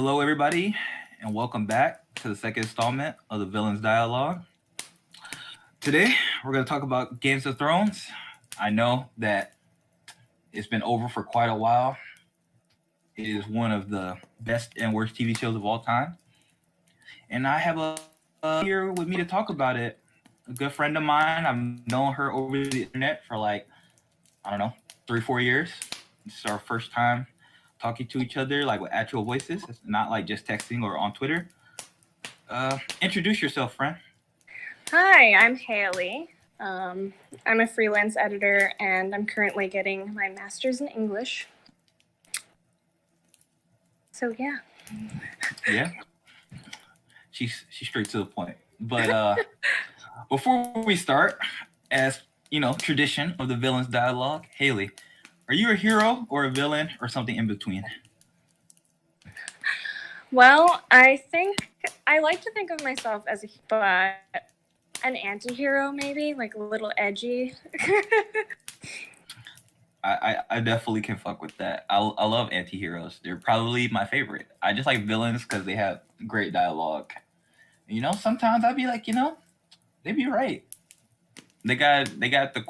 Hello, everybody, and welcome back to the second installment of the Villains Dialogue. Today, we're going to talk about Games of Thrones. I know that it's been over for quite a while. It is one of the best and worst TV shows of all time. And I have a here with me to talk about it. A good friend of mine. I've known her over the internet for I don't know, 3-4 years. This is our first time talking to each other like with actual voices. It's not like just texting or on Twitter. Introduce yourself, friend. Hi, I'm Haley. I'm a freelance editor and I'm currently getting my master's in English. So yeah. Yeah. She's straight to the point. But before we start, as you know, tradition of the Villains Dialogue, Haley, are you a hero or a villain or something in between? Well, I like to think of myself as an anti-hero, maybe, like a little edgy. I definitely can fuck with that. I love anti-heroes. They're probably my favorite. I just like villains because they have great dialogue. You know, sometimes I'd be like, they be right. They got the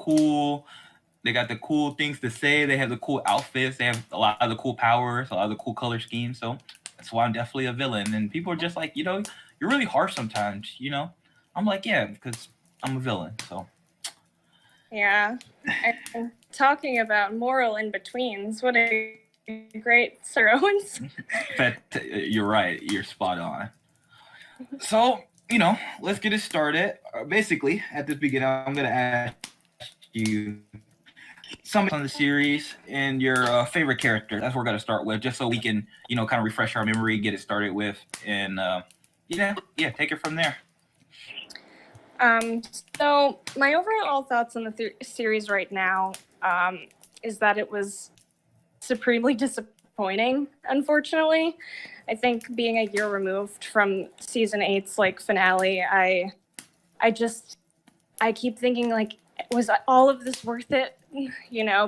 cool things to say. They have the cool outfits. They have a lot of the cool powers, a lot of the cool color schemes. So that's why I'm definitely a villain. And people are just like, you're really harsh sometimes. I'm like, yeah, because I'm a villain. So yeah. And talking about moral in-betweens, what a great Sir Owens. You're right. You're spot on. So, let's get it started. Basically, at this beginning, I'm going to ask you some on the series and your favorite character. That's what we're going to start with, just so we can, kind of refresh our memory, get it started with, and take it from there. So my overall thoughts on the series right now is that it was supremely disappointing, unfortunately. I think being a year removed from season 8's finale, I keep thinking was all of this worth it?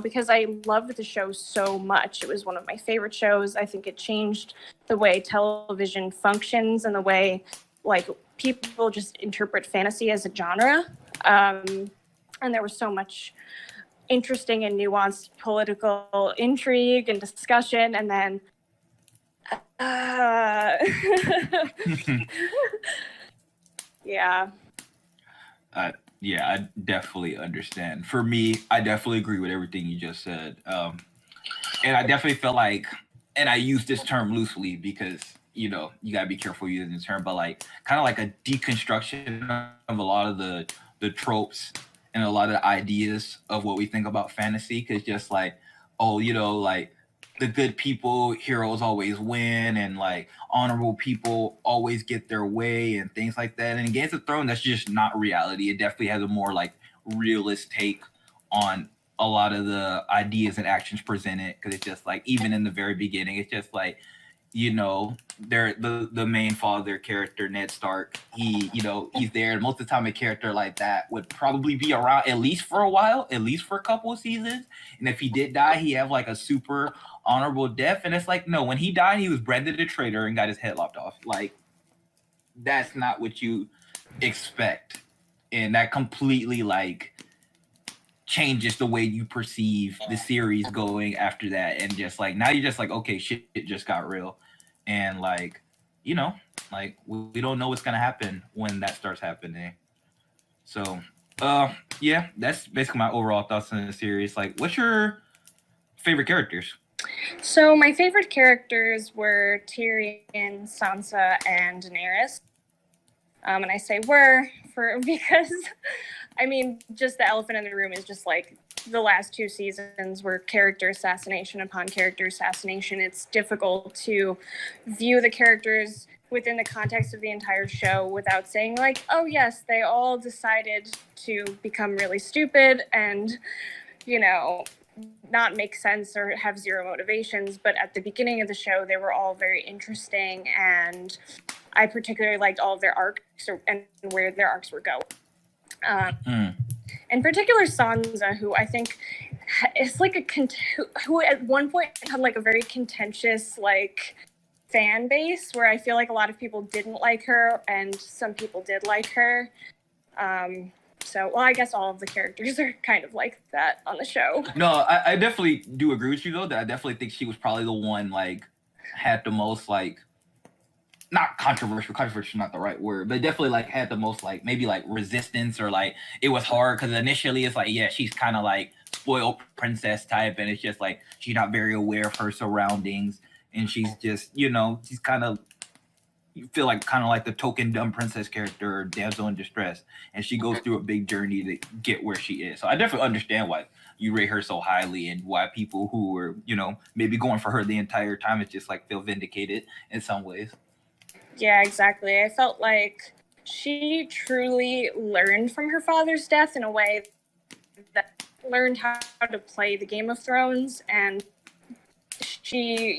Because I loved the show so much. It was one of my favorite shows. I think it changed the way television functions and the way people just interpret fantasy as a genre. And there was so much interesting and nuanced political intrigue and discussion. And then yeah. Yeah, I definitely understand. For me, I definitely agree with everything you just said. And I definitely felt like, and I use this term loosely because, you got to be careful using the term, but kind of like a deconstruction of a lot of the tropes and a lot of the ideas of what we think about fantasy. Because just the good people, heroes always win, and honorable people always get their way and things like that. And in Games of Thrones, that's just not reality. It definitely has a more realist take on a lot of the ideas and actions presented, because it's just even in the very beginning, it's just the main father character, Ned Stark, he's there. And most of the time a character like that would probably be around at least for a while, at least for a couple of seasons. And if he did die, he have a super honorable death. And it's no, when he died, he was branded a traitor and got his head lopped off. That's not what you expect. And that completely changes the way you perceive the series going after that. And just now you're just okay, shit, it just got real. And we don't know what's gonna happen when that starts happening. So yeah, that's basically my overall thoughts on the series. What's your favorite characters? So my favorite characters were Tyrion, Sansa, and Daenerys. And I say because just the elephant in the room is just the last 2 seasons were character assassination upon character assassination. It's difficult to view the characters within the context of the entire show without saying oh yes, they all decided to become really stupid and, not make sense or have zero motivations. But at the beginning of the show, they were all very interesting, and I particularly liked all of their arcs and where their arcs were going. In particular, Sansa, who I think is who at one point had a very contentious fan base where I feel like a lot of people didn't like her and some people did like her. So, well, I guess all of the characters are kind of like that on the show. No, I definitely do agree with you though. That I definitely think she was probably the one like had the most like not controversial. Controversial is not the right word, but definitely like had the most like maybe like resistance or like it was hard because initially it's like yeah she's kind of like spoiled princess type and it's just like she's not very aware of her surroundings and she's just she's kind of you feel like kind of like the token dumb princess character or damsel in distress and she goes through a big journey to get where she is. So I definitely understand why you rate her so highly and why people who were maybe going for her the entire time it's just like feel vindicated in some ways. Yeah, exactly. I felt like she truly learned from her father's death in a way that learned how to play the Game of Thrones, and she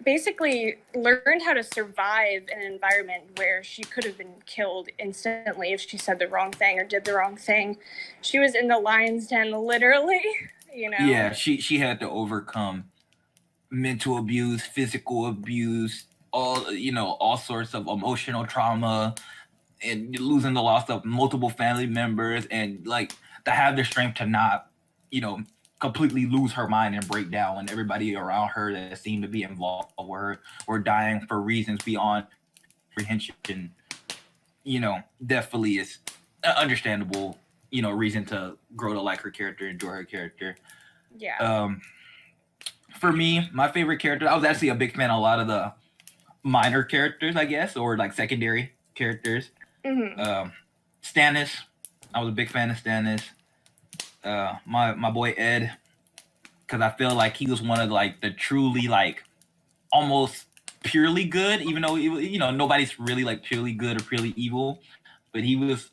basically learned how to survive in an environment where she could have been killed instantly if she said the wrong thing or did the wrong thing. She was in the lion's den, literally, Yeah, she had to overcome mental abuse, physical abuse, all sorts of emotional trauma and losing the loss of multiple family members and like to have the strength to not, completely lose her mind and break down when everybody around her that seemed to be involved with her were dying for reasons beyond comprehension, definitely is an understandable, reason to grow to like her character, enjoy her character. Yeah. For me, my favorite character, I was actually a big fan of a lot of the minor characters, I guess, or like secondary characters. Mm-hmm. Stannis, I was a big fan of Stannis. My boy Ed, because I feel like he was one of like the truly like almost purely good, even though nobody's really like purely good or purely evil, but he was,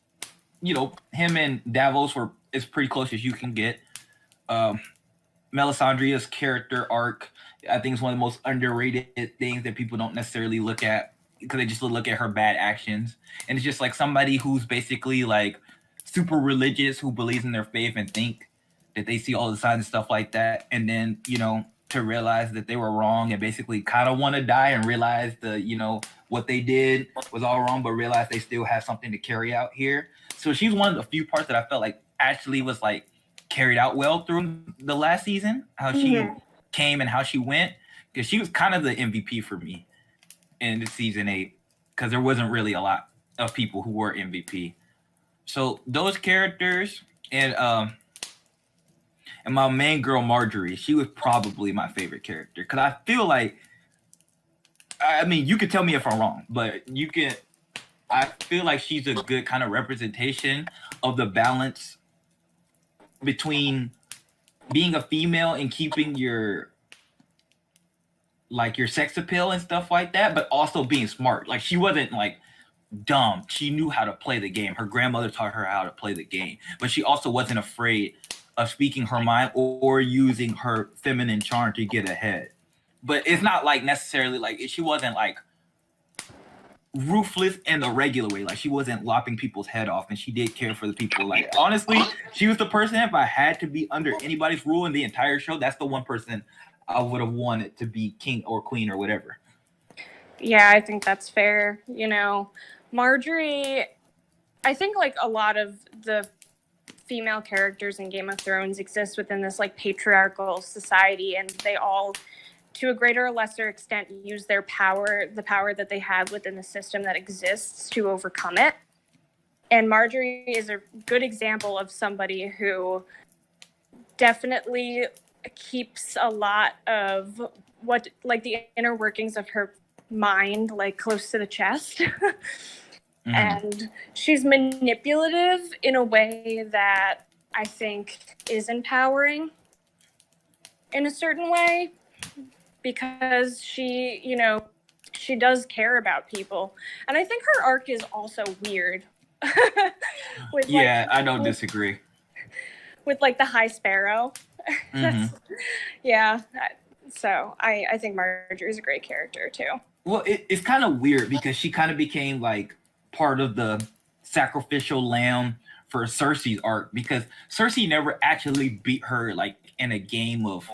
him and Davos were as pretty close as you can get. Melisandre's character arc, I think, is one of the most underrated things that people don't necessarily look at because they just look at her bad actions, and it's just like somebody who's basically like super religious who believes in their faith and think that they see all the signs and stuff like that, and then to realize that they were wrong and basically kind of want to die and realize what they did was all wrong, but realize they still have something to carry out here. So she's one of the few parts that I felt like actually was like carried out well through the last season, how she came and how she went, because she was kind of the MVP for me in season 8 because there wasn't really a lot of people who were MVP. So those characters and my main girl Marjorie, she was probably my favorite character because I feel like, I mean, you could tell me if I'm wrong, but I feel like she's a good kind of representation of the balance between being a female and keeping your sex appeal and stuff like that, but also being smart. Like she wasn't like dumb. She knew how to play the game. Her grandmother taught her how to play the game, but she also wasn't afraid of speaking her mind or using her feminine charm to get ahead. But it's not like necessarily like she wasn't like ruthless in the regular way. Like she wasn't lopping people's head off, and she did care for the people. Like honestly, she was the person, if I had to be under anybody's rule in the entire show, that's the one person I would have wanted to be king or queen or whatever. Yeah, I think that's fair. Marjorie, I think like a lot of the female characters in Game of Thrones exist within this like patriarchal society, and they all, to a greater or lesser extent, use their power, the power that they have within the system that exists, to overcome it. And Marjorie is a good example of somebody who definitely keeps a lot of what, like, the inner workings of her mind, like, close to the chest. Mm-hmm. And she's manipulative in a way that I think is empowering in a certain way, because she, she does care about people. And I think her arc is also weird. I don't disagree. With like the High Sparrow. Mm-hmm. Yeah. So I think Marjorie's a great character too. Well, it's kind of weird because she kind of became like part of the sacrificial lamb for Cersei's arc, because Cersei never actually beat her like in a game of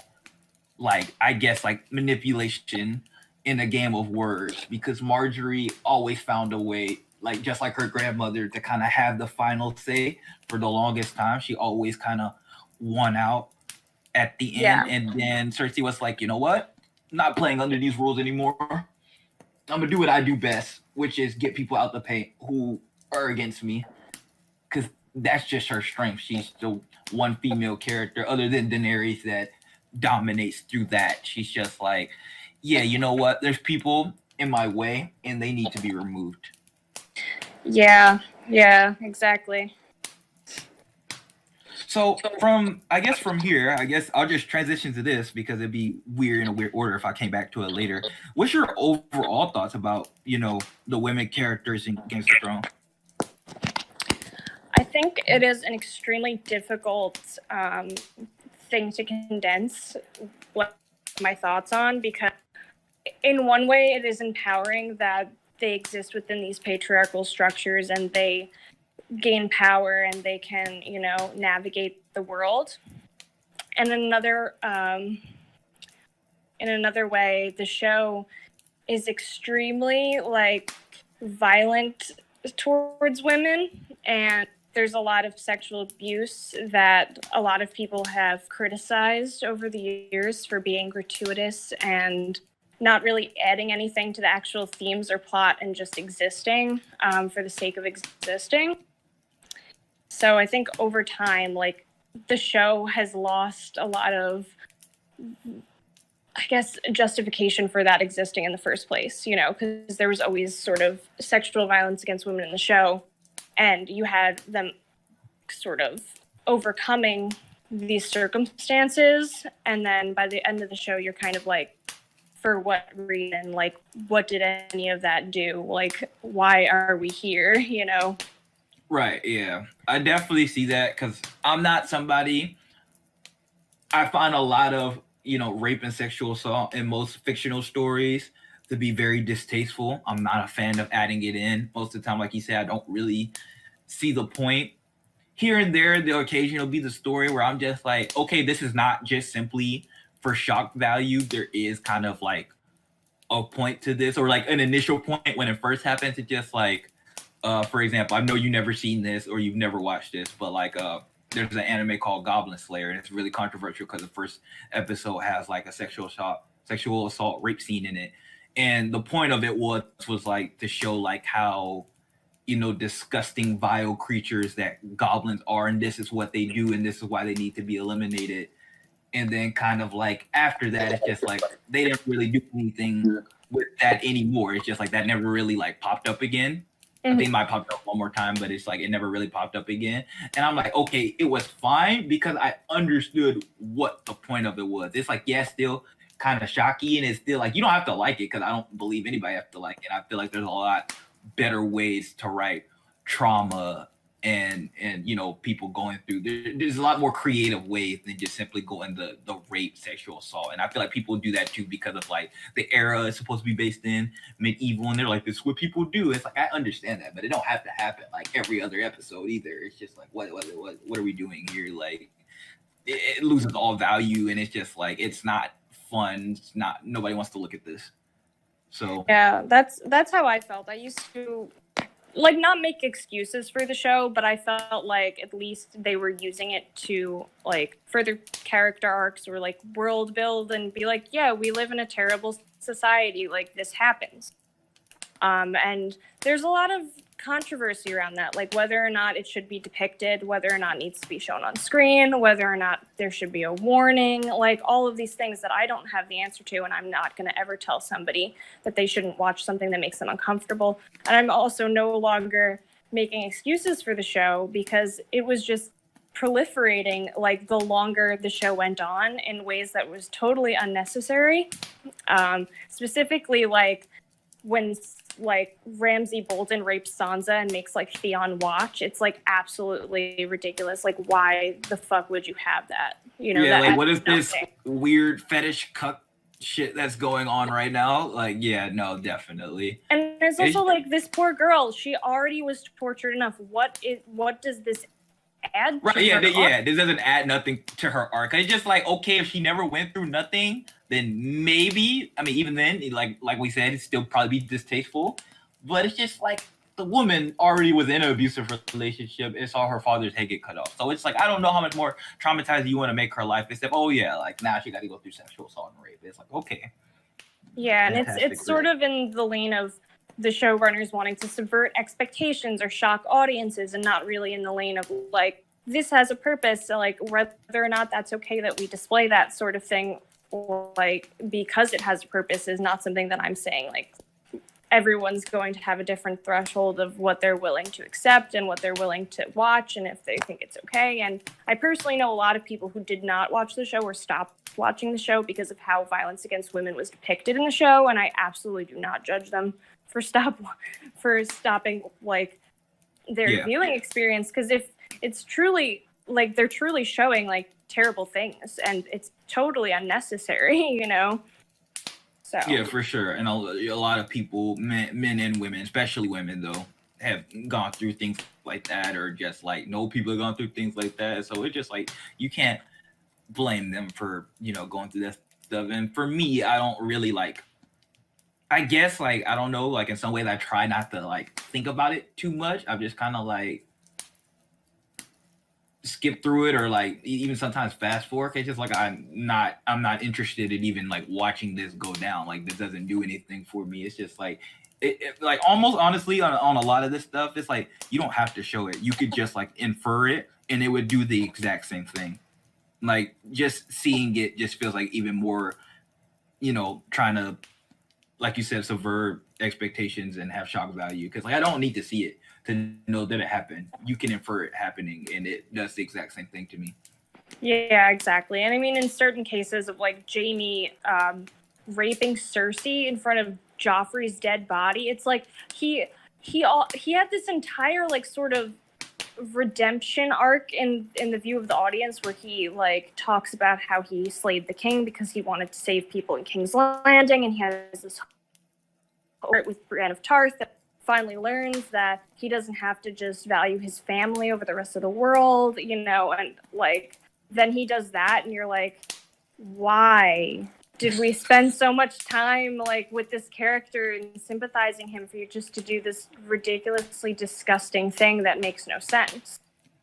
like, I guess, like manipulation in a game of words, because Marjorie always found a way, like just like her grandmother, to kind of have the final say for the longest time. She always kind of won out at the end, Yeah. and then Cersei was like, you know what? I'm not playing under these rules anymore. I'm gonna do what I do best, which is get people out the paint who are against me, because that's just her strength. She's the one female character other than Daenerys that dominates through that. She's just like, yeah, you know what? There's people in my way and they need to be removed. Yeah, exactly. So from here, I guess I'll just transition to this because it'd be weird in a weird order if I came back to it later. What's your overall thoughts about, the women characters in Game of Thrones? I think it is an extremely difficult thing to condense what my thoughts on, because in one way it is empowering that they exist within these patriarchal structures and they gain power and they can, navigate the world. And in another way, the show is extremely violent towards women, and there's a lot of sexual abuse that a lot of people have criticized over the years for being gratuitous and not really adding anything to the actual themes or plot and just existing for the sake of existing. So I think over time, the show has lost a lot of, I guess, justification for that existing in the first place, because there was always sort of sexual violence against women in the show, and you had them sort of overcoming these circumstances, and then by the end of the show, you're kind of like, for what reason? What did any of that do? Why are we here, Right, yeah. I definitely see that, because I'm not somebody... I find a lot of, rape and sexual assault in most fictional stories to be very distasteful. I'm not a fan of adding it in. Most of the time, like you said, I don't really see the point. Here and there, the occasion will be the story where I'm just like, okay, this is not just simply for shock value. There is kind of like a point to this, or like an initial point when it first happens. It's just like, for example, I know you've never seen this or you've never watched this, but there's an anime called Goblin Slayer, and it's really controversial because the first episode has like a sexual assault rape scene in it, and the point of it was like to show like how disgusting, vile creatures that goblins are, and this is what they do, and this is why they need to be eliminated. And then kind of like after that, it's just like they didn't really do anything with that anymore. It's just like that never really like popped up again. I think it might pop up one more time, but it's like it never really popped up again. And I'm like, okay, it was fine because I understood what the point of it was. It's like, yeah, still kind of shocky, and it's still like you don't have to like it, because I don't believe anybody has to like it. I feel like there's a lot better ways to write trauma and people going through. There's a lot more creative ways than just simply going the rape, sexual assault. And I feel like people do that too because of like the era it's supposed to be based in, medieval, and they're like, this is what people do. It's like, I understand that, but it don't have to happen like every other episode either. It's just like, what are we doing here? Like it loses all value, and it's just like, it's not fun. It's not, nobody wants to look at this. So yeah, that's how I felt. I used to not make excuses for the show, but I felt like at least they were using it to further character arcs or world build and be like, yeah, we live in a terrible society, this happens. And there's a lot of controversy around that, whether or not it should be depicted, whether or not it needs to be shown on screen, whether or not there should be a warning, all of these things that I don't have the answer to, and I'm not going to ever tell somebody that they shouldn't watch something that makes them uncomfortable. And I'm also no longer making excuses for the show, because it was just proliferating the longer the show went on in ways that was totally unnecessary. Specifically when Ramsay Bolton rapes Sansa and makes Theon watch, it's absolutely ridiculous. Why the fuck would you have that? Yeah, what is this weird fetish cuck shit that's going on right now? Yeah, no, definitely. And there's also this poor girl. She already was tortured enough. What does this add Right, to yeah, her arc. yeah. This doesn't add nothing to her arc. It's just like, okay, if she never went through nothing, then maybe, I mean, even then, like we said, it'd still probably be distasteful. But it's just like the woman already was in an abusive relationship and saw her father's head get cut off. So it's like, I don't know how much more traumatized you want to make her life. Except, oh yeah, like now she got to go through sexual assault and rape. It's like, okay. Yeah, and Fantastic, it's sort of in the lane of the showrunners wanting to subvert expectations or shock audiences, and not really in the lane of like, this has a purpose, so like whether or not that's okay that we display that sort of thing, or like because it has a purpose is not something that I'm saying. Like everyone's going to have a different threshold of what they're willing to accept and what they're willing to watch and if they think it's okay. And I personally know a lot of people who did not watch the show or stopped watching the show because of how violence against women was depicted in the show, and I absolutely do not judge them for stopping like their viewing experience, because if it's truly like they're truly showing like terrible things and it's totally unnecessary, you know. So yeah, for sure. And a lot of people, men and women, especially women though, have gone through things like that, or just like know people have gone through things like that. So it's just like you can't blame them for, you know, going through that stuff. And for me, I don't really like, I guess like, I don't know, like in some ways I try not to like think about it too much. I'm just kind of like skip through it, or like even sometimes fast forward. It's just like I'm not interested in even like watching this go down. Like this doesn't do anything for me. It's just like it like almost honestly on a lot of this stuff, it's like you don't have to show it. You could just like infer it and it would do the exact same thing. Like just seeing it just feels like even more, you know, trying to, like you said, subvert expectations and have shock value. Because like I don't need to see it to know that it happened. You can infer it happening, and it does the exact same thing to me. Yeah, exactly. And I mean, in certain cases of like Jaime raping Cersei in front of Joffrey's dead body, it's like he had this entire like sort of redemption arc in the view of the audience, where he like talks about how he slayed the king because he wanted to save people in King's Landing, and he has this with Brienne of Tarth that finally learns that he doesn't have to just value his family over the rest of the world, you know. And like then he does that and you're like, why did we spend so much time like with this character and sympathizing him for you just to do this ridiculously disgusting thing that makes no sense?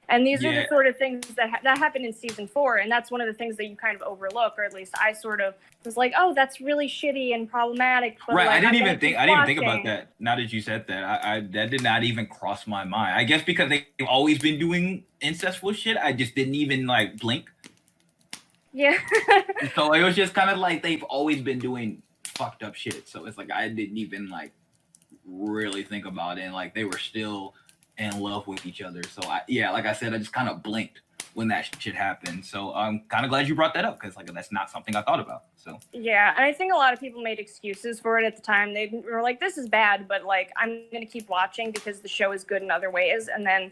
And these are the sort of things that happened in season 4, and that's one of the things that you kind of overlook, or at least I sort of was like, oh, that's really shitty and problematic. But right, like, I didn't even think about that. Now that you said that, I that did not even cross my mind. I guess because they've always been doing incestful shit, I just didn't even like blink. Yeah. So it was just kind of like they've always been doing fucked up shit. So it's like I didn't even like really think about it, and like they were still in love with each other. So like I said, I just kind of blinked when that shit happened. So I'm kind of glad you brought that up, because like that's not something I thought about. So yeah, and I think a lot of people made excuses for it at the time. They were like, this is bad, but like I'm gonna keep watching because the show is good in other ways. And then,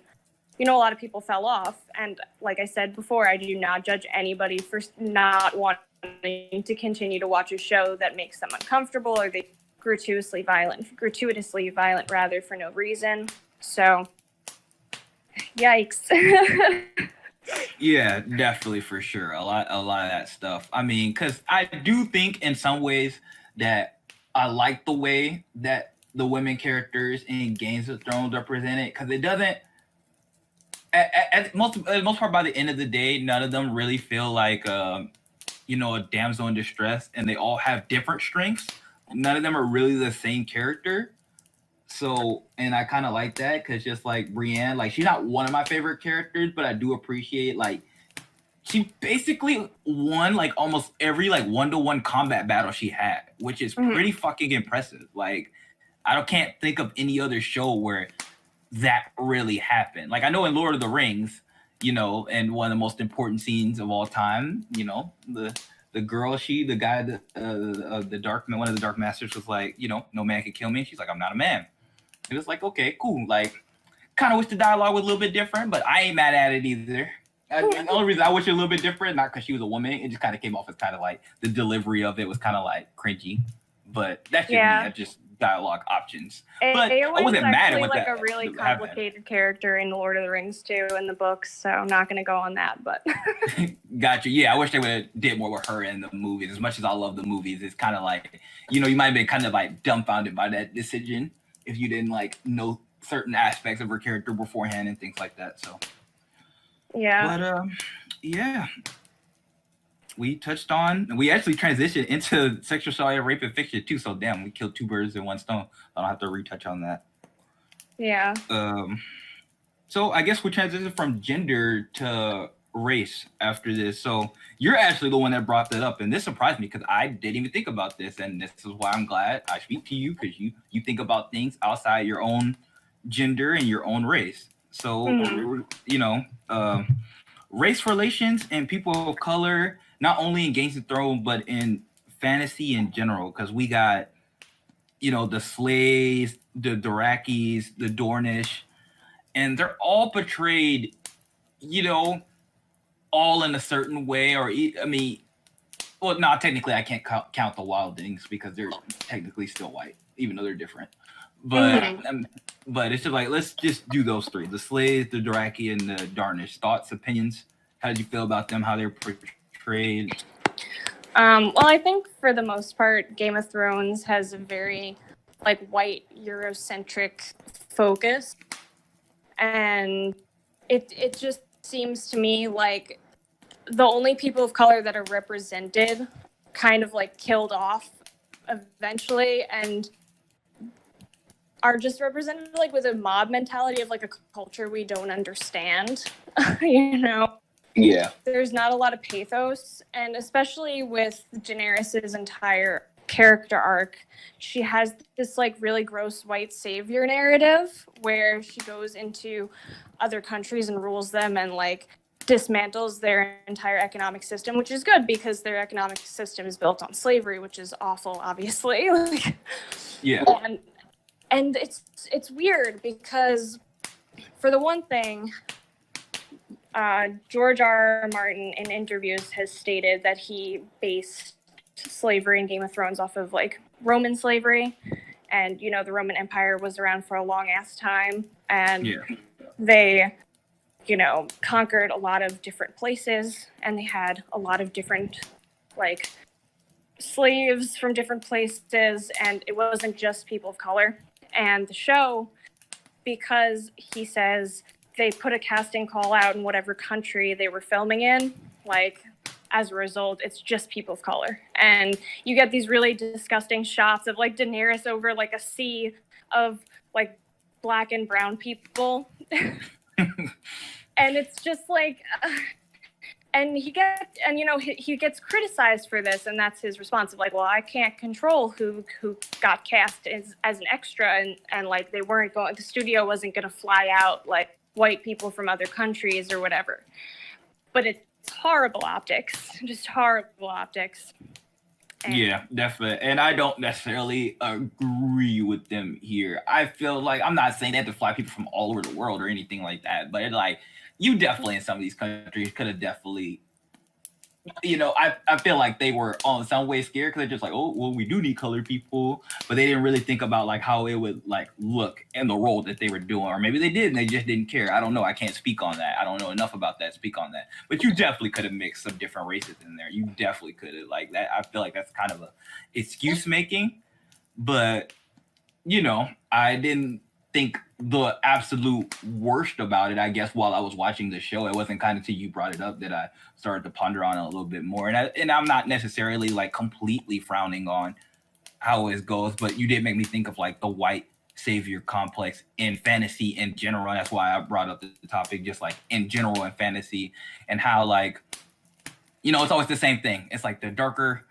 you know, a lot of people fell off. And like I said before, I do not judge anybody for not wanting to continue to watch a show that makes them uncomfortable, or they gratuitously violent rather, for no reason. So, yikes. yeah, definitely, for sure. A lot of that stuff. I mean, because I do think in some ways that I like the way that the women characters in Games of Thrones are presented, because it doesn't, at most part, by the end of the day, none of them really feel like, you know, a damsel in distress, and they all have different strengths. None of them are really the same character. So, and I kind of like that, because just like Brienne, like she's not one of my favorite characters, but I do appreciate like she basically won like almost every like 1-to-1 combat battle she had, which is pretty fucking impressive. Like can't think of any other show where that really happened. Like I know in Lord of the Rings, you know, and one of the most important scenes of all time, you know, the girl, the guy, the dark, one of the Dark Masters was like, you know, no man can kill me. She's like, I'm not a man. And it's like, okay, cool. Like, kind of wish the dialogue was a little bit different, but I ain't mad at it either. The only reason I wish it a little bit different, not because she was a woman, it just kind of came off as kind of like the delivery of it was kind of like cringy. But that's just me. I just dialogue options. But I Eowyn's wasn't mad at actually what like that a really happened. complicated character in Lord of the Rings too, in the books. So I'm not going to go on that, but Gotcha. Yeah, I wish they would have did more with her in the movies. As much as I love the movies, it's kind of like, you know, you might have been kind of like dumbfounded by that decision if you didn't like know certain aspects of her character beforehand and things like that. So yeah. But yeah, we actually transitioned into sexual assault, rape, and fiction too. So damn, we killed two birds in one stone. I don't have to retouch on that. Yeah. So I guess we transitioned from gender to race after this. So you're actually the one that brought that up, and this surprised me because I didn't even think about this, and this is why I'm glad I speak to you, because you think about things outside your own gender and your own race. So you know, race relations and people of color, not only in Games of Thrones but in fantasy in general, because we got, you know, the slaves, the Dorakis, the Dornish, and they're all portrayed, you know, all in a certain way. Or I mean, well, no, technically I can't count the wildlings because they're technically still white, even though they're different. But but it's just like, let's just do those three: the slaves, the Doraki, and the Darnish. Thoughts, opinions? How did you feel about them? How they're portrayed? Well, I think for the most part, Game of Thrones has a very like white Eurocentric focus, and it just seems to me like the only people of color that are represented kind of like killed off eventually and are just represented like with a mob mentality of like a culture we don't understand. You know? Yeah. There's not a lot of pathos, and especially with Daenerys's entire character arc, she has this like really gross white savior narrative where she goes into other countries and rules them and like dismantles their entire economic system, which is good because their economic system is built on slavery, which is awful, obviously. Yeah. And it's weird because, for the one thing, George R. R. Martin in interviews has stated that he based slavery in Game of Thrones off of like Roman slavery, and you know the Roman Empire was around for a long ass time, and they, you know, conquered a lot of different places, and they had a lot of different like slaves from different places, and it wasn't just people of color. And the show, because he says they put a casting call out in whatever country they were filming in, like as a result, it's just people of color. And you get these really disgusting shots of like Daenerys over like a sea of like black and brown people. And it's just like, and he gets criticized for this, and that's his response of like, well, I can't control who got cast as an extra, and like they weren't going, the studio wasn't going to fly out like white people from other countries or whatever. But it's horrible optics, just horrible optics. And yeah, definitely. And I don't necessarily agree with them here. I feel like, I'm not saying they have to fly people from all over the world or anything like that, but it's like, you definitely in some of these countries could have definitely, you know, I feel like they were on some way scared because they're just like, oh, well, we do need colored people, but they didn't really think about like how it would like look in the role that they were doing, or maybe they did and they just didn't care. I don't know. I can't speak on that. I don't know enough about that to speak on that. But you definitely could have mixed some different races in there. You definitely could have, like that. I feel like that's kind of a excuse making, but you know, I didn't think the absolute worst about it, I guess, while I was watching the show. It wasn't kind of till you brought it up that I started to ponder on it a little bit more. And I'm not necessarily like completely frowning on how it goes, but you did make me think of like the white savior complex in fantasy in general. That's why I brought up the topic, just like in general in fantasy, and how like, you know, it's always the same thing. It's like the darker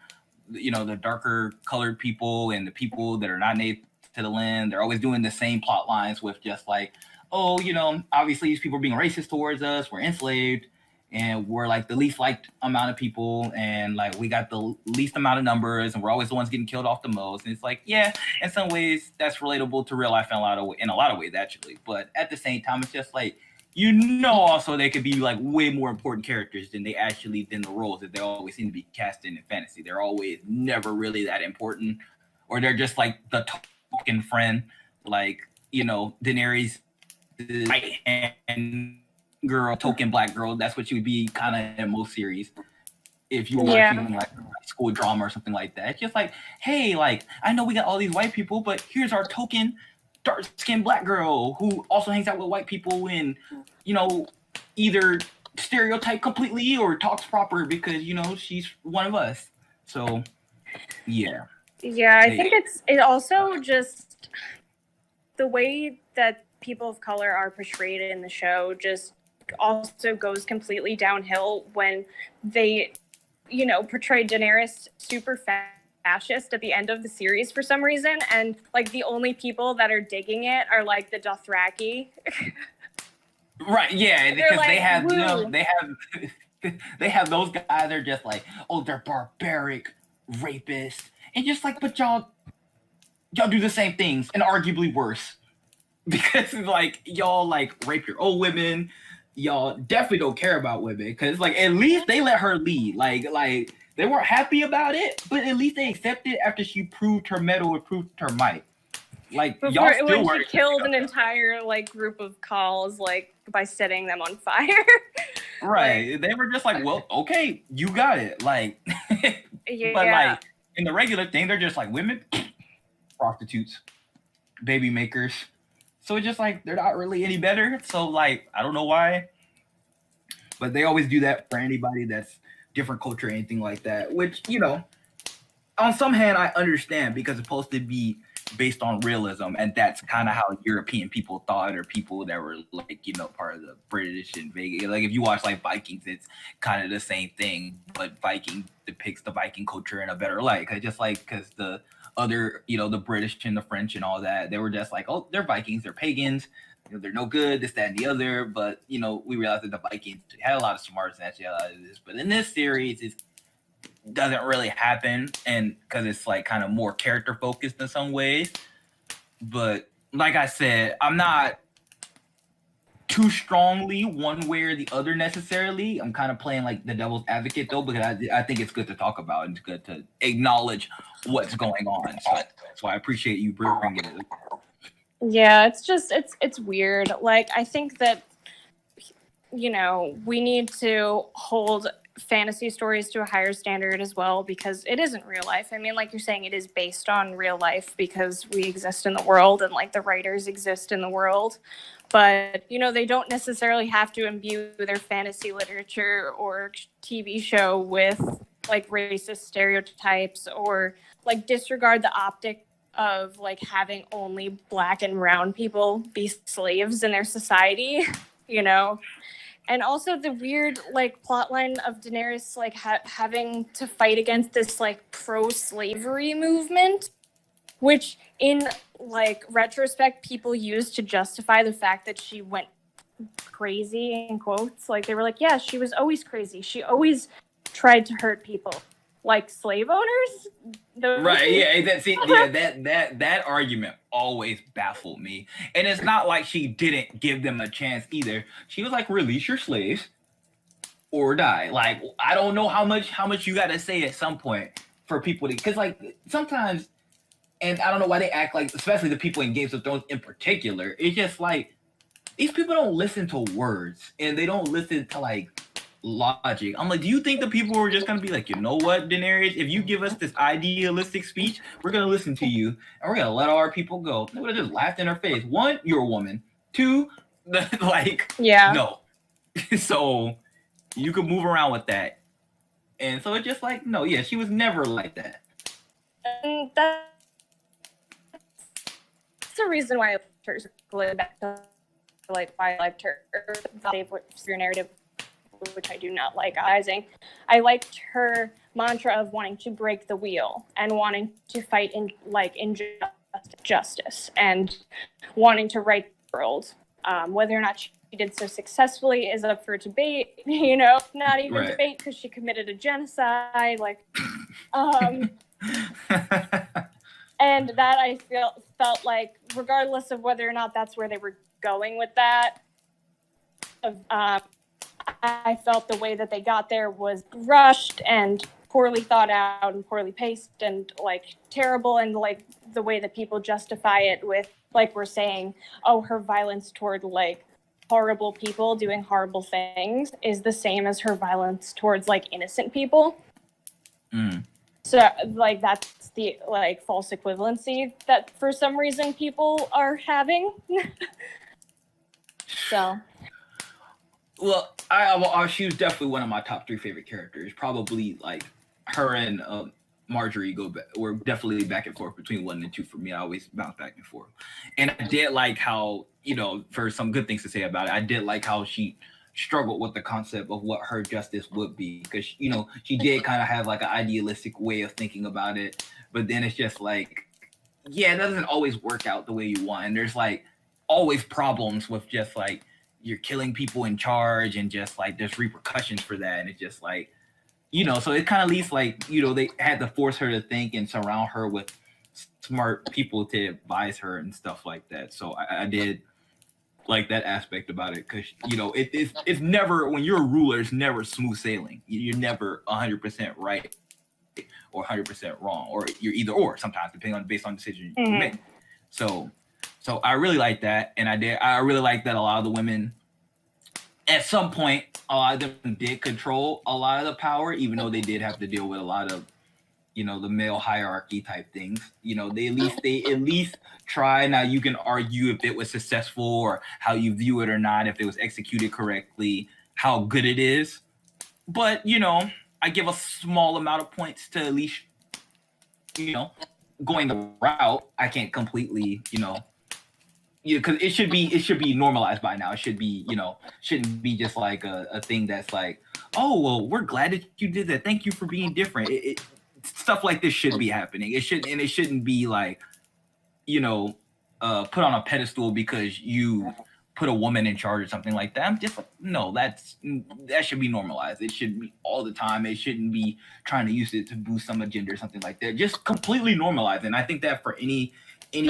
colored people and the people that are not native to the land, they're always doing the same plot lines with just like, oh, you know, obviously these people are being racist towards us, we're enslaved, and we're like the least liked amount of people, and like we got the least amount of numbers, and we're always the ones getting killed off the most. And it's like, yeah, in some ways that's relatable to real life in a lot of ways actually, but at the same time it's just like, you know, also they could be like way more important characters than the roles that they always seem to be cast in fantasy. They're always never really that important, or they're just like the token friend, like, you know, Daenerys right hand girl, token black girl. That's what you would be kind of in most series. If you were watching like school drama or something like that. It's just like, hey, like, I know we got all these white people, but here's our token dark-skinned black girl who also hangs out with white people and, you know, either stereotype completely or talks proper because, you know, she's one of us. So, yeah. Yeah, I think it also just the way that people of color are portrayed in the show just also goes completely downhill when they, you know, portray Daenerys super fascist at the end of the series for some reason, and like the only people that are digging it are like the Dothraki. Right, yeah, because like, they have, woo. you know, they have those guys. They're just like, oh, they're barbaric rapists, and just like, but y'all do the same things and arguably worse, because like y'all like rape your old women. Y'all definitely don't care about women because like at least they let her lead. Like they weren't happy about it, but at least they accepted after she proved her mettle and proved her might. Like before, y'all still when she killed an entire like group of Khals like by setting them on fire. Right. Like, they were just like, well, okay, you got it. Like yeah. But like in the regular thing, they're just like women, prostitutes, baby makers. So it's just like they're not really any better. So like I don't know why, but they always do that for anybody that's different culture or anything like that. Which, you know, on some hand I understand because it's supposed to be based on realism, and that's kind of how European people thought, or people that were like, you know, part of the British invasion. Like if you watch like Vikings, it's kind of the same thing, but Viking depicts the Viking culture in a better light. Just like because the other, you know, the British and the French and all that, they were just like, oh, they're Vikings, they're pagans, you know, they're no good, this, that, and the other. But you know, we realized that the Vikings had a lot of smarts and actually a lot of this. But in this series, it doesn't really happen, and because it's like kind of more character focused in some ways. But like I said, I'm not too strongly one way or the other necessarily. I'm kind of playing like the devil's advocate though, because I think it's good to talk about and it's good to acknowledge what's going on. So I appreciate you bringing it up. Yeah, it's just it's weird. Like I think that, you know, we need to hold fantasy stories to a higher standard as well, because it isn't real life. I mean, like you're saying, it is based on real life because we exist in the world and like the writers exist in the world. But, you know, they don't necessarily have to imbue their fantasy literature or TV show with like racist stereotypes or like disregard the optic of like having only Black and brown people be slaves in their society, you know. And also the weird like plotline of Daenerys like having to fight against this like pro-slavery movement, which in like retrospect people use to justify the fact that she went crazy in quotes. Like they were like, yeah, she was always crazy. She always tried to hurt people. Like slave owners? Right, yeah, that argument always baffled me. And it's not like she didn't give them a chance either. She was like, release your slaves or die. Like, I don't know how much you gotta say at some point for people to, because like sometimes, and I don't know why they act like, especially the people in Games of Thrones in particular, it's just like these people don't listen to words and they don't listen to like logic. I'm like, do you think the people were just gonna be like, you know what, Daenerys, if you give us this idealistic speech, we're gonna listen to you and we're gonna let all our people go? They would have just laughed in her face. One, you're a woman. Two, like, yeah, no. So you could move around with that. And so it's just like, no, yeah, she was never like that. And that's the reason why I liked her. Going back to like why I liked her, your narrative, which I do not like Ising. I liked her mantra of wanting to break the wheel and wanting to fight in like injustice and wanting to right the world. Whether or not she did so successfully is up for debate. You know, not even debate because she committed a genocide. Like, and that I felt like, regardless of whether or not that's where they were going with that, I felt the way that they got there was rushed and poorly thought out and poorly paced and like terrible, and like the way that people justify it with, like we're saying, oh, her violence toward like horrible people doing horrible things is the same as her violence towards like innocent people. So like that's the like false equivalency that for some reason people are having. So well, she was definitely one of my top 3 favorite characters. Probably like her and Marjorie were definitely back and forth between 1 and 2 for me. I always bounce back and forth. And I did like how, for some good things to say about it, I did like how she struggled with the concept of what her justice would be, because she did kind of have like an idealistic way of thinking about it, but then it's just like, yeah, it doesn't always work out the way you want, and there's like always problems with just like you're killing people in charge, and just like there's repercussions for that, and it's just like, so it kind of leaves like, they had to force her to think and surround her with smart people to advise her and stuff like that. So I did like that aspect about it, because it's never, when you're a ruler, it's never smooth sailing. You're never 100% right or 100% wrong, or you're either or sometimes, depending on based on decisions you make. So I really like that, and I really like that a lot of the women at some point, a lot of them did control a lot of the power, even though they did have to deal with a lot of the male hierarchy type things. They at least try. Now you can argue if it was successful or how you view it or not, if it was executed correctly, how good it is. But I give a small amount of points to at least going the route. I can't completely because it should be normalized by now. It should be shouldn't be just like a thing that's like, oh well, we're glad that you did that, thank you for being different. Stuff like this should be happening. It shouldn't be like, put on a pedestal because you put a woman in charge or something like that. I'm just like, no, that should be normalized. It should be all the time. It shouldn't be trying to use it to boost some agenda or something like that. Just completely normalized. And I think that for any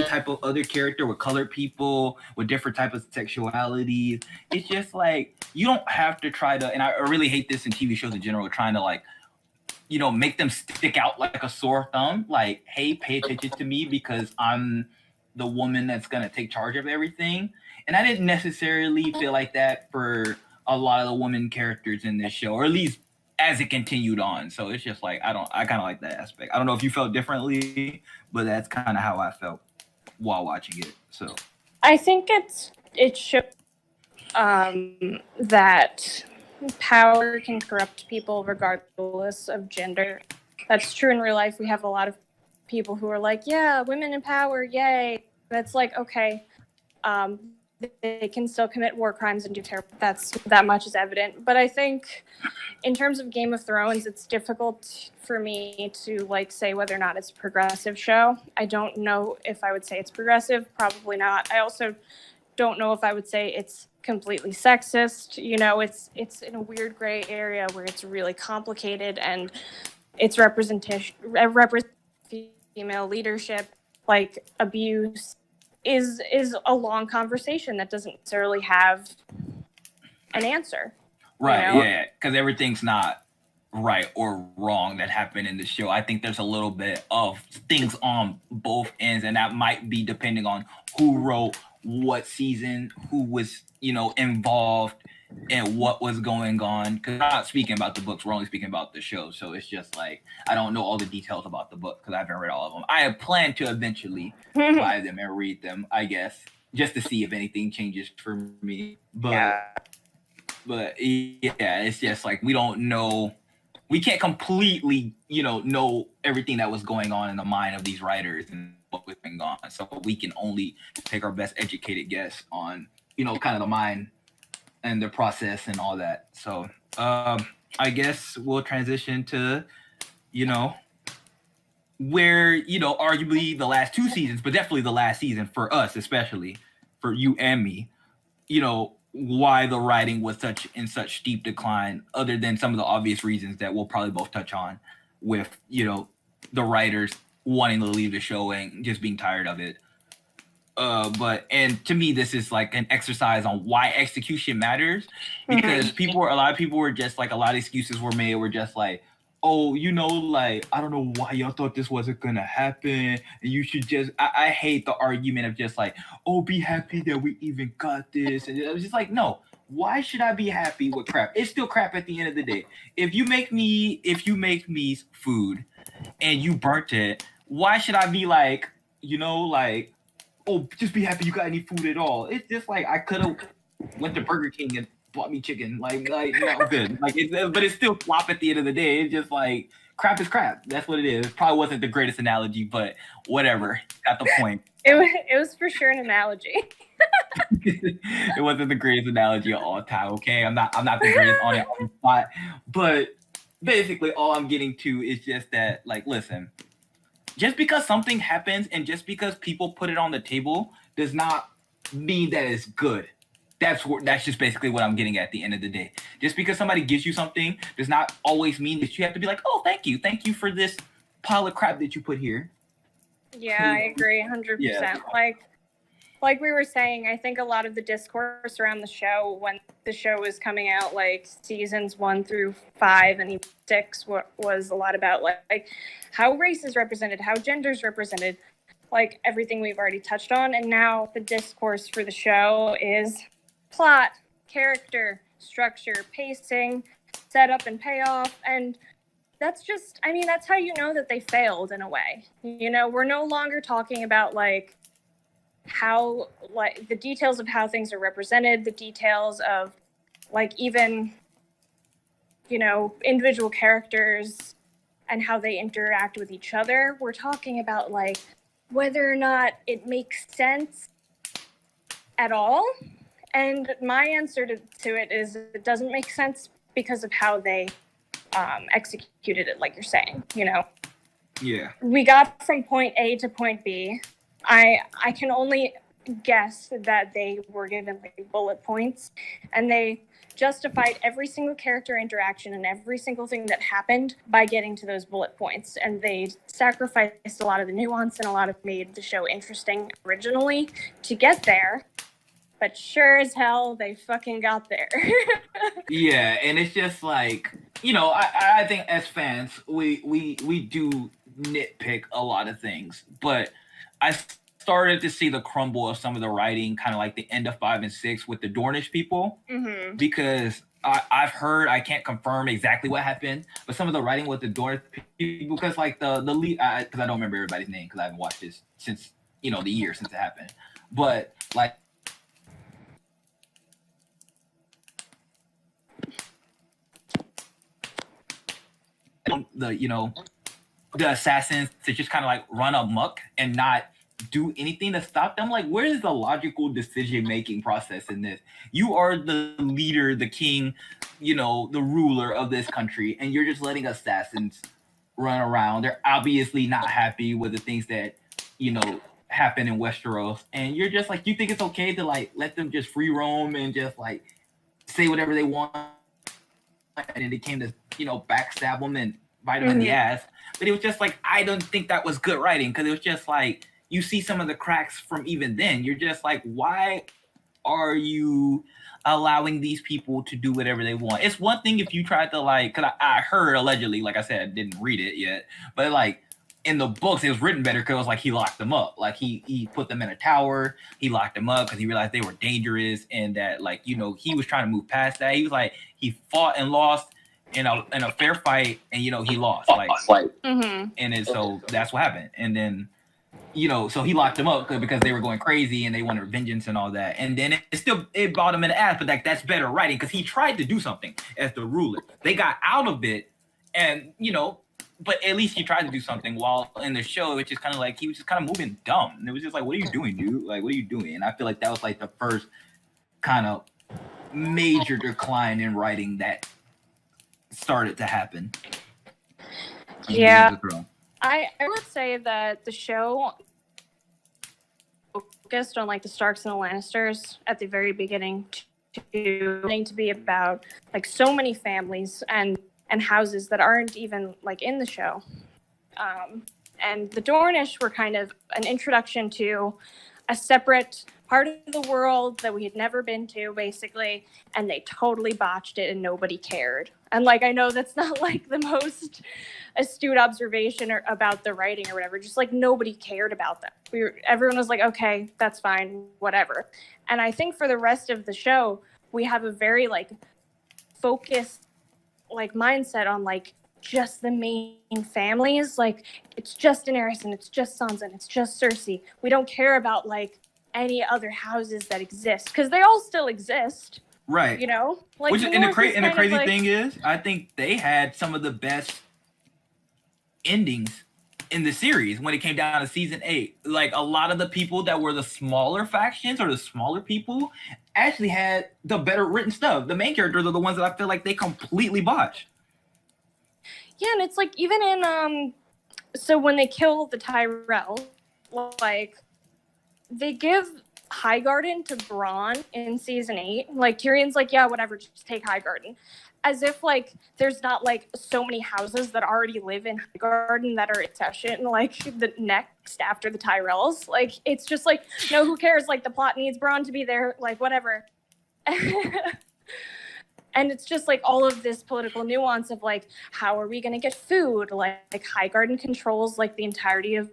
type of other character with colored people, with different type of sexuality, it's just like, you don't have to try to, and I really hate this in TV shows in general, trying to like, make them stick out like a sore thumb. Like, hey, pay attention to me because I'm the woman that's going to take charge of everything. And I didn't necessarily feel like that for a lot of the women characters in this show, or at least as it continued on. So it's just like, I kind of like that aspect. I don't know if you felt differently, but that's kind of how I felt while watching it. So I think it shows that power can corrupt people regardless of gender. That's true in real life. We have a lot of people who are like, yeah, women in power, yay. That's like, okay, they can still commit war crimes and do terrible. That much is evident. But I think in terms of Game of Thrones, it's difficult for me to like say whether or not it's a progressive show. I don't know if I would say it's progressive. Probably not. I also don't know if I would say it's completely sexist. It's in a weird gray area where it's really complicated, and it's representation female leadership, like abuse is a long conversation that doesn't necessarily have an answer. Right, yeah, because everything's not right or wrong that happened in the show. I think there's a little bit of things on both ends, and that might be depending on who wrote what season, who was, involved, and what was going on. Because we're not speaking about the books, we're only speaking about the show. So it's just like, I don't know all the details about the book because I haven't read all of them. I have planned to eventually buy them and read them, I guess, just to see if anything changes for me. But it's just like, we don't know. We can't completely, know everything that was going on in the mind of these writers and what was going on. So we can only take our best educated guess on, kind of the mind and the process and all that. So I guess we'll transition to, where, arguably the last 2 seasons, but definitely the last season for us, especially for you and me, why the writing was in such steep decline, other than some of the obvious reasons that we'll probably both touch on with, the writers wanting to leave the show and just being tired of it. And to me, this is like an exercise on why execution matters, because a lot of people were just like, a lot of excuses were made. Were just like, oh, like, I don't know why y'all thought this wasn't gonna happen. And you should just, I hate the argument of just like, oh, be happy that we even got this. And I was just like, no, why should I be happy with crap? It's still crap at the end of the day. If you make me food and you burnt it, why should I be like, like, oh, just be happy you got any food at all? It's just like, I could have went to Burger King and bought me chicken. Like no good. Like but it's still flop at the end of the day. It's just like crap is crap. That's what it is. It probably wasn't the greatest analogy, but whatever. Got the point. It was for sure an analogy. It wasn't the greatest analogy of all time. Okay, I'm not the greatest on it on the spot, but basically all I'm getting to is just that, like, listen, just because something happens and just because people put it on the table does not mean that it's good. That's just basically what I'm getting at the end of the day. Just because somebody gives you something does not always mean that you have to be like, oh, thank you for this pile of crap that you put here. Yeah, I agree 100%. Yeah. Like we were saying, I think a lot of the discourse around the show when the show was coming out, like seasons 1 through 5 and even 6, was a lot about like how race is represented, how gender is represented, like everything we've already touched on. And now the discourse for the show is plot, character, structure, pacing, setup and payoff. And that's just, I mean, that's how you know that they failed in a way. We're no longer talking about like how, like, the details of how things are represented, the details of like even, individual characters and how they interact with each other. We're talking about like whether or not it makes sense at all. And my answer to it is it doesn't make sense because of how they executed it, like you're saying, Yeah. We got from point A to point B. I can only guess that they were given like bullet points and they justified every single character interaction and every single thing that happened by getting to those bullet points. And they sacrificed a lot of the nuance and a lot of made the show interesting originally to get there. But sure as hell, they fucking got there. Yeah, and it's just like, I think as fans, we do nitpick a lot of things, but I started to see the crumble of some of the writing, kind of like the end of 5 and 6 with the Dornish people, because I've heard, I can't confirm exactly what happened, but some of the writing with the Dornish people, because like the lead, because I don't remember everybody's name because I haven't watched this since the year since it happened, but like. The assassins to just kind of like run amok and not do anything to stop them. Like, where is the logical decision making process in this? You are the leader, the king, the ruler of this country, and you're just letting assassins run around. They're obviously not happy with the things that happen in Westeros, and you're just like, you think it's okay to like let them just free roam and just like say whatever they want, and then it came to backstab them and bite them in the ass. But it was just like, I don't think that was good writing, because it was just like, you see some of the cracks from even then. You're just like, why are you allowing these people to do whatever they want? It's one thing if you tried to like, because I heard allegedly, like I said, I didn't read it yet, but like in the books it was written better because it was like he locked them up, like he put them in a tower, he locked them up because he realized they were dangerous, and that like he was trying to move past that. He was like, he fought and lost in a fair fight, and he lost, and then so that's what happened. And then so he locked them up because they were going crazy and they wanted vengeance and all that. And then it bought him in the ass, but like that's better writing because he tried to do something as the ruler. They got out of it, and but at least he tried to do something. While in the show, it's just kind of like he was just kind of moving dumb. And it was just like, what are you doing, dude? Like, what are you doing? And I feel like that was like the first kind of major decline in writing that started to happen. Yeah. I would say that the show focused on like the Starks and the Lannisters at the very beginning to be about like so many families and houses that aren't even like in the show. And the Dornish were kind of an introduction to a separate part of the world that we had never been to, basically, and they totally botched it and nobody cared. And like, I know that's not like the most astute observation about the writing or whatever, just like nobody cared about that. Everyone was like, okay, that's fine, whatever. And I think for the rest of the show, we have a very like focused like mindset on like just the main families. Like, it's just Daenerys and it's just Sansa and it's just Cersei. We don't care about like any other houses that exist because they all still exist, right? You know, like which and the crazy thing is, I think they had some of the best endings in the series when it came down to season 8. Like, a lot of the people that were the smaller factions or the smaller people actually had the better written stuff. The main characters are the ones that I feel like they completely botched. Yeah, and it's like even in so when they kill the Tyrell, like they give Highgarden to Bronn in season 8. Like Tyrion's like, yeah, whatever, just take Highgarden. As if like there's not like so many houses that already live in Highgarden that are in session, like the next after the Tyrells. Like, it's just like, no, who cares? Like, the plot needs Bronn to be there, like whatever. And it's just like all of this political nuance of like, how are we going to get food? Like Highgarden controls like the entirety of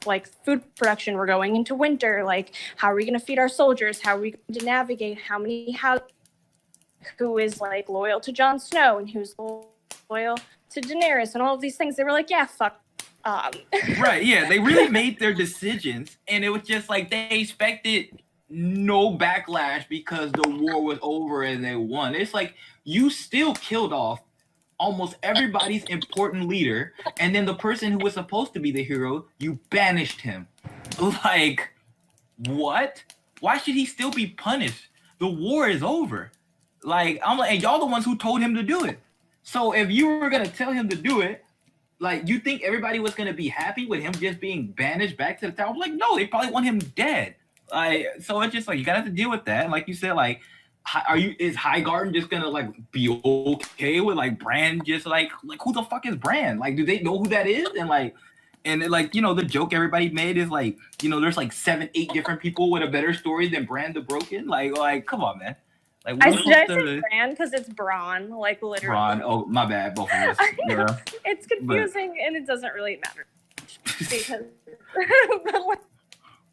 like food production. We're going into winter. Like, how are we going to feed our soldiers? How are we going to navigate? How many who is like loyal to Jon Snow and who's loyal to Daenerys and all of these things? They were like, yeah, fuck. Right, yeah, they really made their decisions, and it was just like they expected no backlash because the war was over and they won. It's like you still killed off almost everybody's important leader, and then the person who was supposed to be the hero, you banished him. Like, what? Why should he still be punished? The war is over. Like, I'm like, and y'all the ones who told him to do it. So if you were gonna tell him to do it, like, you think everybody was gonna be happy with him just being banished back to the tower? Like, no, they probably want him dead. Like, so it's just like you gotta have to deal with that. And like you said, like, is Highgarden just gonna like be okay with like Bran just like who the fuck is Bran? Like, do they know who that is? And like, like, you know, the joke everybody made is like, you know, there's like 7, 8 different people with a better story than Bran the Broken. Like, come on, man. Like, I said Bran because it's Bronn, like literally. Bronn. Oh, my bad, both of us. Yeah. It's confusing and it doesn't really matter because, but like,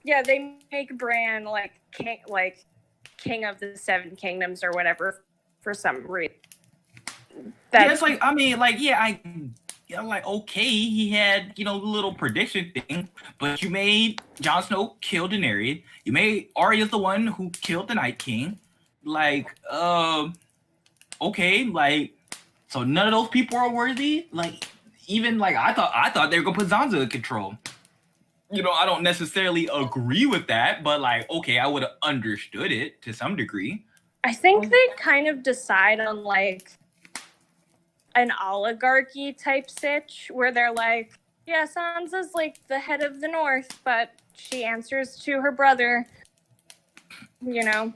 yeah, they make Bran like king of the 7 kingdoms or whatever for some reason. That's like, I mean, like, yeah, like, okay, he had, you know, the little prediction thing, but you made Jon Snow kill Daenerys. You made Arya the one who killed the Night King. Like, okay, like, so none of those people are worthy. Like, even like I thought they were gonna put Sansa in control. You know, I don't necessarily agree with that, but like, okay, I would have understood it to some degree. I think they kind of decide on like an oligarchy type sitch where they're like, yeah, Sansa's like the head of the North, but she answers to her brother, you know.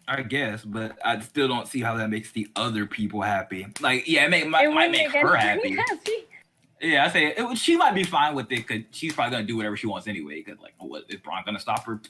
I guess, but I still don't see how that makes the other people happy. Like, yeah, it might make her happy. Yeah, I say she might be fine with it because she's probably gonna do whatever she wants anyway. Because like, what is Bronn gonna stop her?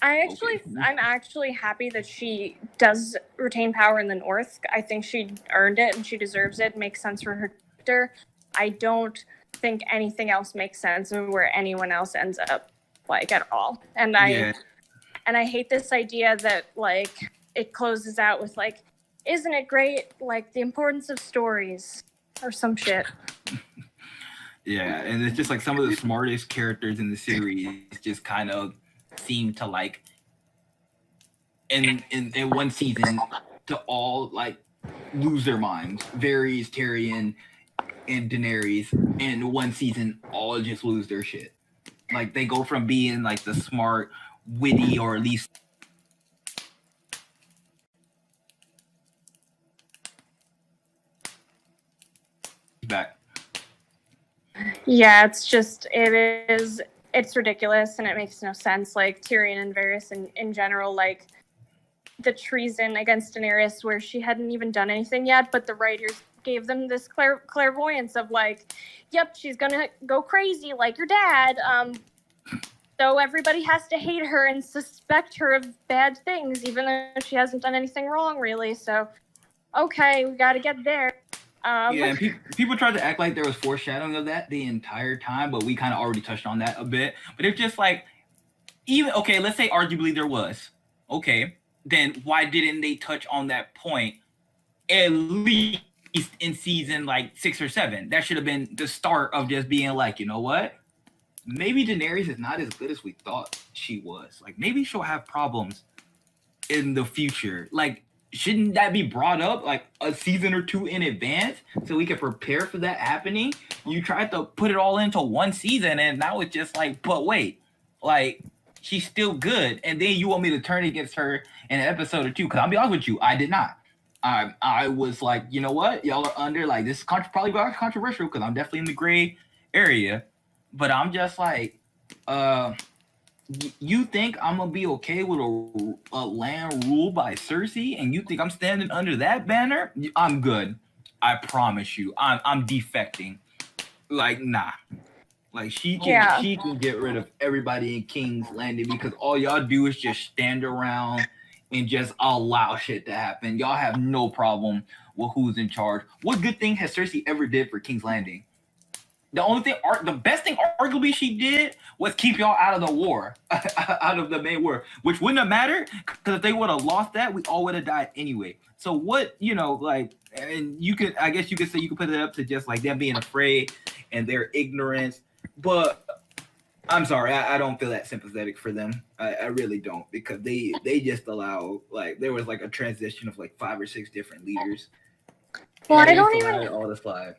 I'm actually happy that she does retain power in the North. I think she earned it and she deserves it. It makes sense for her character. I don't think anything else makes sense where anyone else ends up like at all. And I hate this idea that like it closes out with like, isn't it great? Like the importance of stories or some shit. Yeah, and it's just like some of the smartest characters in the series just kind of seem to like in one season to all like lose their minds. Varys, Tyrion, and Daenerys in one season all just lose their shit. Like they go from being like the smart, witty, or at least back. Yeah, it's ridiculous and it makes no sense. Like Tyrion and Varys in general, like the treason against Daenerys where she hadn't even done anything yet, but the writers gave them this clairvoyance of like, yep, she's gonna go crazy like your dad. So everybody has to hate her and suspect her of bad things, even though she hasn't done anything wrong, really. So, okay, we got to get there. Yeah, and people tried to act like there was foreshadowing of that the entire time, but we kind of already touched on that a bit. But it's just like, even, okay, let's say arguably there was. Okay, then why didn't they touch on that point at least in season like 6 or 7? That should have been the start of just being like, you know what? Maybe Daenerys is not as good as we thought she was. Like, maybe she'll have problems in the future. Like, shouldn't that be brought up like a season or 2 in advance so we can prepare for that happening? You tried to put it all into one season, and now it's just like, but wait, like, she's still good, and then you want me to turn against her in an episode or 2? Because I'll be honest with you, I did not. I was like, you know what, y'all are under, like, this is probably controversial because I'm definitely in the gray area, but I'm just like, you think I'm gonna be okay with a land ruled by Cersei, and you think I'm standing under that banner? I'm good. I promise you. I'm defecting. Like, nah. Like, she can get rid of everybody in King's Landing because all y'all do is just stand around and just allow shit to happen. Y'all have no problem with who's in charge. What good thing has Cersei ever did for King's Landing? The best thing arguably she did was keep y'all out of the war, out of the main war, which wouldn't have mattered because if they would have lost that, we all would have died anyway. So what, like, and I guess you could say you could put it up to just like them being afraid and their ignorance, but I'm sorry, I don't feel that sympathetic for them. I really don't, because they just allow, like, there was like a transition of like 5 or 6 different leaders. Well, I don't even all the slide.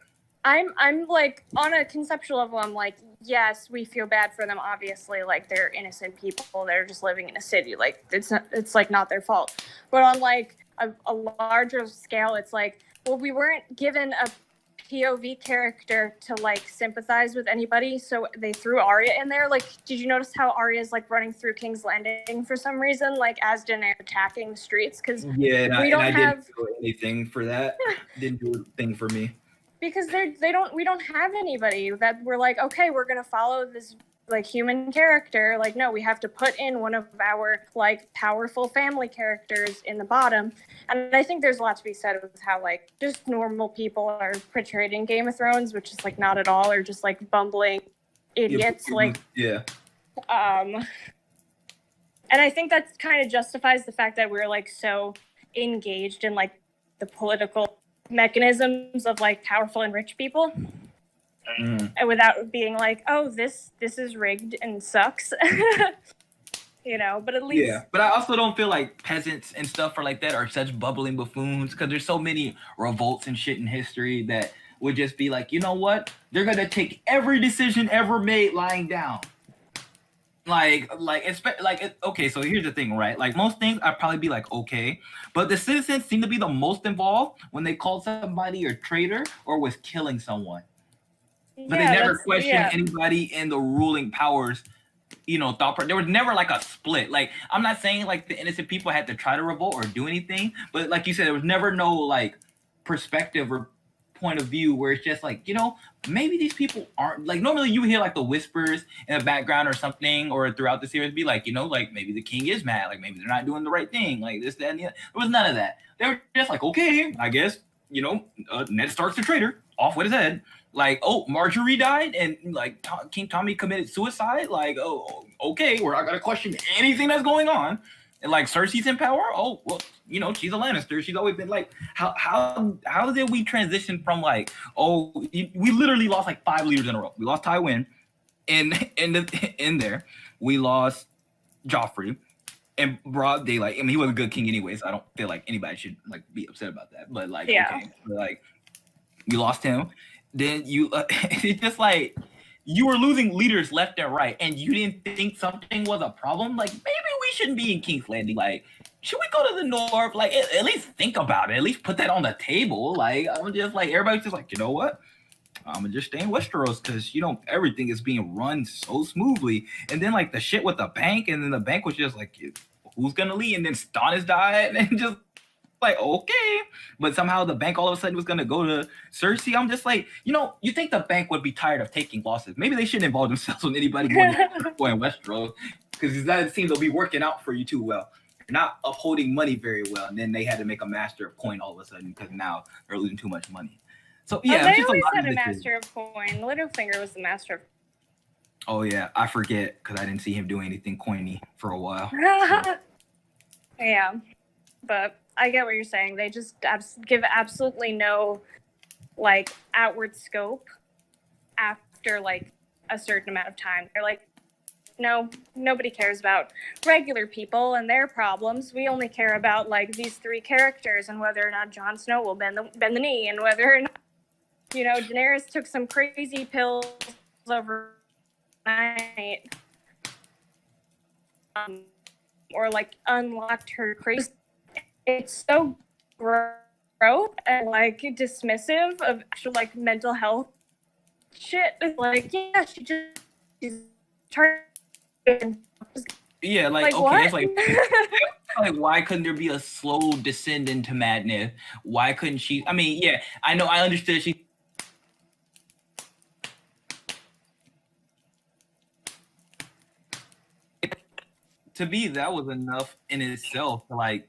I'm like, on a conceptual level, I'm like, yes, we feel bad for them. Obviously, like, they're innocent people. They're just living in a city. Like, it's like not their fault. But on like a larger scale, it's like, well, we weren't given a POV character to like sympathize with anybody, so they threw Arya in there. Like, did you notice how Arya is like running through King's Landing for some reason, like as Daenerys attacking the streets? Because yeah, I didn't do anything for that. Didn't do a thing for me. Because we don't have anybody that we're like, okay, we're gonna follow this like human character. Like, no, we have to put in one of our like powerful family characters in the bottom. And I think there's a lot to be said with how like just normal people are portrayed in Game of Thrones, which is like not at all, or just like bumbling idiots. Yeah. And I think that kind of justifies the fact that we're like so engaged in like the political mechanisms of like powerful and rich people, and without being like, oh, this is rigged and sucks. But at least, yeah. But I also don't feel like peasants and stuff like that are such bubbling buffoons, because there's so many revolts and shit in history that would just be like, you know what, they're gonna take every decision ever made lying down. Okay, so here's the thing, right? Like, most things I'd probably be like, okay, but the citizens seem to be the most involved when they called somebody a traitor or was killing someone. But they never questioned anybody in the ruling powers, thought. There was never like a split. Like, I'm not saying like the innocent people had to try to revolt or do anything, but like you said, there was never no like perspective or point of view where it's just like, maybe these people aren't, like, normally you hear like the whispers in the background or something, or throughout the series be like, like maybe the king is mad, like maybe they're not doing the right thing, like this, that, and the other. There was none of that. They were just like, okay, I guess, Ned Stark's the traitor, off with his head. Like, oh, Marjorie died and like King Tommy committed suicide. Like, oh, okay, we're not gonna question anything that's going on. And like Cersei's in power. Oh, well, she's a Lannister. She's always been like, how did we transition from like, oh, we literally lost like 5 leaders in a row. We lost Tywin in there. We lost Joffrey in broad daylight. I mean, he was a good king anyways. I don't feel like anybody should like be upset about that. But like, okay, like we lost him. Then it's just like, you were losing leaders left and right, and you didn't think something was a problem. Like, maybe we shouldn't be in King's Landing. Like, should we go to the north? Like, at least think about it. At least put that on the table. Like, I'm just like, everybody's just like, you know what? I'm gonna just stay in Westeros because everything is being run so smoothly. And then like the shit with the bank, and then the bank was just like, who's gonna lead? And then Stannis died, and just like, okay. But somehow the bank all of a sudden was going to go to Cersei. I'm just like, you think the bank would be tired of taking losses. Maybe they shouldn't involve themselves with anybody going in Westeros, because it doesn't seem they'll be working out for you too well. You're not upholding money very well. And then they had to make a master of coin all of a sudden because now they're losing too much money. So, yeah. They always had a master of coin. Littlefinger was the master of coin. Oh, yeah. I forget because I didn't see him doing anything coiny for a while. So. Yeah. But I get what you're saying. They just give absolutely no, like, outward scope after, like, a certain amount of time. They're like, no, nobody cares about regular people and their problems. We only care about, like, these 3 characters and whether or not Jon Snow will bend the knee and whether or not, Daenerys took some crazy pills overnight. Or, like, unlocked her crazy. It's so gross and, like, dismissive of actual, like, mental health shit. It's like, yeah, she's trying. Yeah, like okay, what? it's like why couldn't there be a slow descent into madness? Why couldn't she? I mean, yeah, I know, I understood she. To me, that was enough in itself to, like,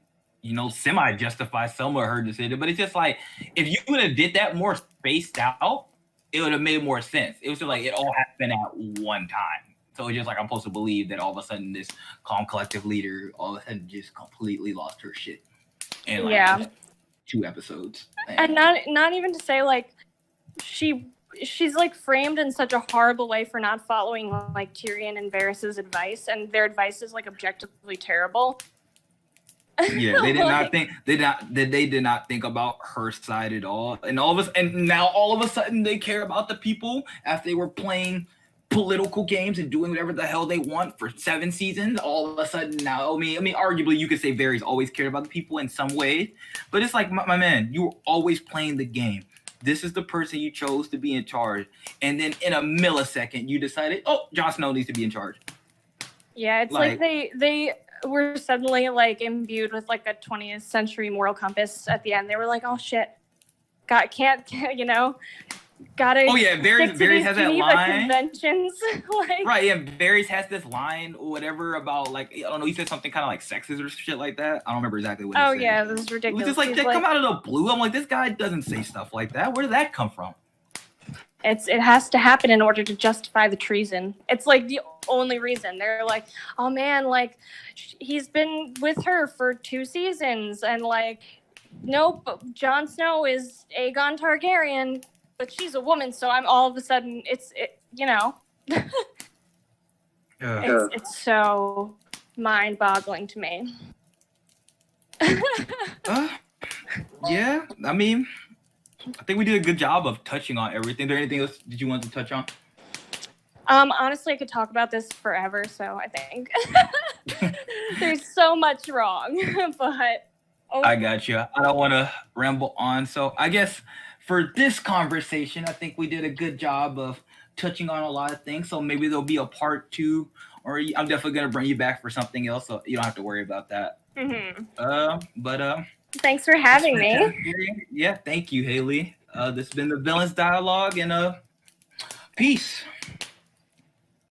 semi-justify some of her decision. But it's just like, if you would have did that more spaced out, it would have made more sense. It was just like it all happened at one time. So it's just like I'm supposed to believe that all of a sudden this calm collective leader all of a sudden just completely lost her shit in like just 2 episodes. And not even to say like she's like framed in such a horrible way for not following like Tyrion and Varys' advice, and their advice is like objectively terrible. Yeah, they did not think they did not think about her side at all. And now all of a sudden they care about the people after they were playing political games and doing whatever the hell they want for 7 seasons. All of a sudden now, I mean, arguably you could say Varys always cared about the people in some way, but it's like, my man, you were always playing the game. This is the person you chose to be in charge, and then in a millisecond you decided, oh, Jon Snow needs to be in charge. Yeah, it's like they were suddenly like imbued with like a 20th century moral compass at the end. They were like, oh shit, gotta. Oh yeah, Varys has that line. Conventions, like, right? Yeah, Varys has this line or whatever about like, I don't know. He said something kind of like sexist or shit like that. I don't remember exactly what. Oh he said. Yeah, this is ridiculous. It was just like that come out of the blue. I'm like, this guy doesn't say stuff like that. Where did that come from? It has to happen in order to justify the treason. It's like the only reason. They're like, oh man, like he's been with her for 2 seasons, and like, nope, Jon Snow is Aegon Targaryen. But she's a woman, so I'm all of a sudden, it's so mind-boggling to me. Yeah, I mean, I think we did a good job of touching on everything. Is there anything else that you want to touch on? Honestly, I could talk about this forever, so I think there's so much wrong, but... I got you. I don't want to ramble on, so I guess... For this conversation, I think we did a good job of touching on a lot of things. So maybe there'll be a part 2, or I'm definitely going to bring you back for something else. So you don't have to worry about that. Mm-hmm. Thanks for having me. Yeah, thank you, Haley. This has been the Villains Dialogue, and peace.